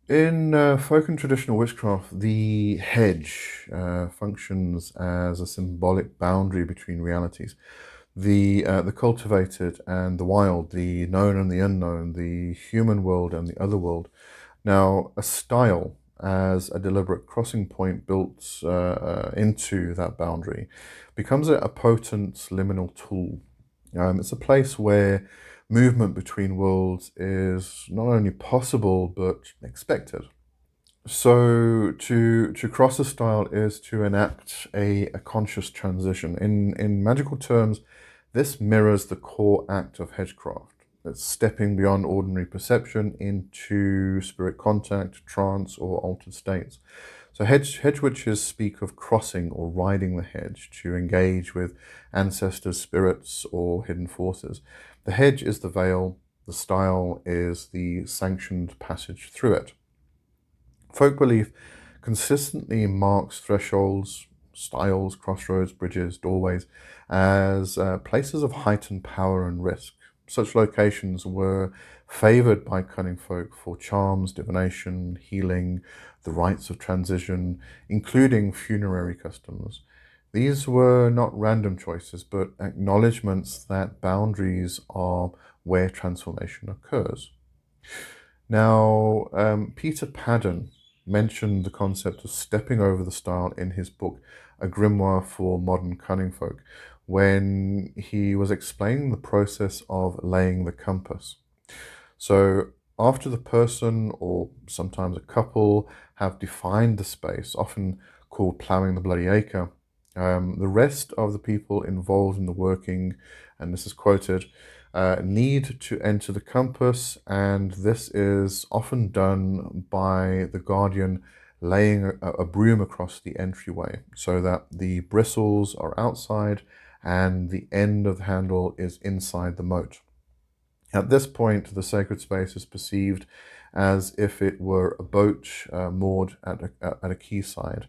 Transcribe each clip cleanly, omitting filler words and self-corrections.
In folk and traditional witchcraft, the hedge functions as a symbolic boundary between realities. The cultivated and the wild, the known and the unknown, the human world and the other world. Now, a stile as a deliberate crossing point built into that boundary becomes a potent liminal tool. It's a place where movement between worlds is not only possible but expected. So to cross a style is to enact a conscious transition. In magical terms, this mirrors the core act of hedgecraft. It's stepping beyond ordinary perception into spirit contact, trance, or altered states. So hedge witches speak of crossing or riding the hedge to engage with ancestors, spirits, or hidden forces. The hedge is the veil, the style is the sanctioned passage through it. Folk belief consistently marks thresholds, styles, crossroads, bridges, doorways as places of heightened power and risk. Such locations were favored by cunning folk for charms, divination, healing, the rites of transition, including funerary customs. These were not random choices, but acknowledgements that boundaries are where transformation occurs. Now, Peter Paddon mentioned the concept of stepping over the stile in his book, A Grimoire for Modern Cunning Folk, when he was explaining the process of laying the compass. So, after the person, or sometimes a couple, have defined the space, often called ploughing the bloody acre, the rest of the people involved in the working, and this is quoted, need to enter the compass, and this is often done by the guardian laying a broom across the entryway so that the bristles are outside and the end of the handle is inside the moat. At this point, the sacred space is perceived as if it were a boat moored at a quayside,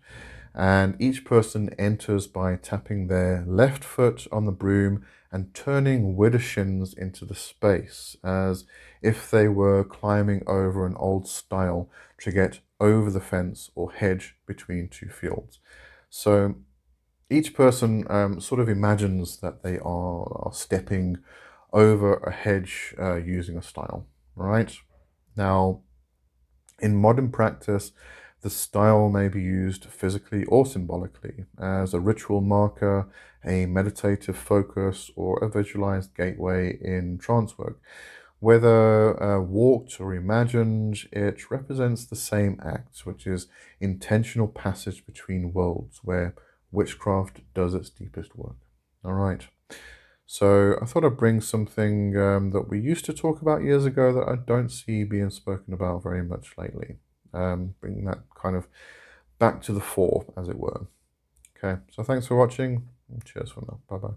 and each person enters by tapping their left foot on the broom and turning wider shins into the space, as if they were climbing over an old stile to get over the fence or hedge between two fields. So each person sort of imagines that they are stepping over a hedge using a stile, right? Now, in modern practice, the style may be used physically or symbolically as a ritual marker, a meditative focus, or a visualized gateway in trance work. Whether walked or imagined, it represents the same act, which is intentional passage between worlds, where witchcraft does its deepest work. All right. So I thought I'd bring something that we used to talk about years ago that I don't see being spoken about very much lately. Bring that kind of back to the fore, as it were. Okay, so thanks for watching. Cheers for now. Bye bye.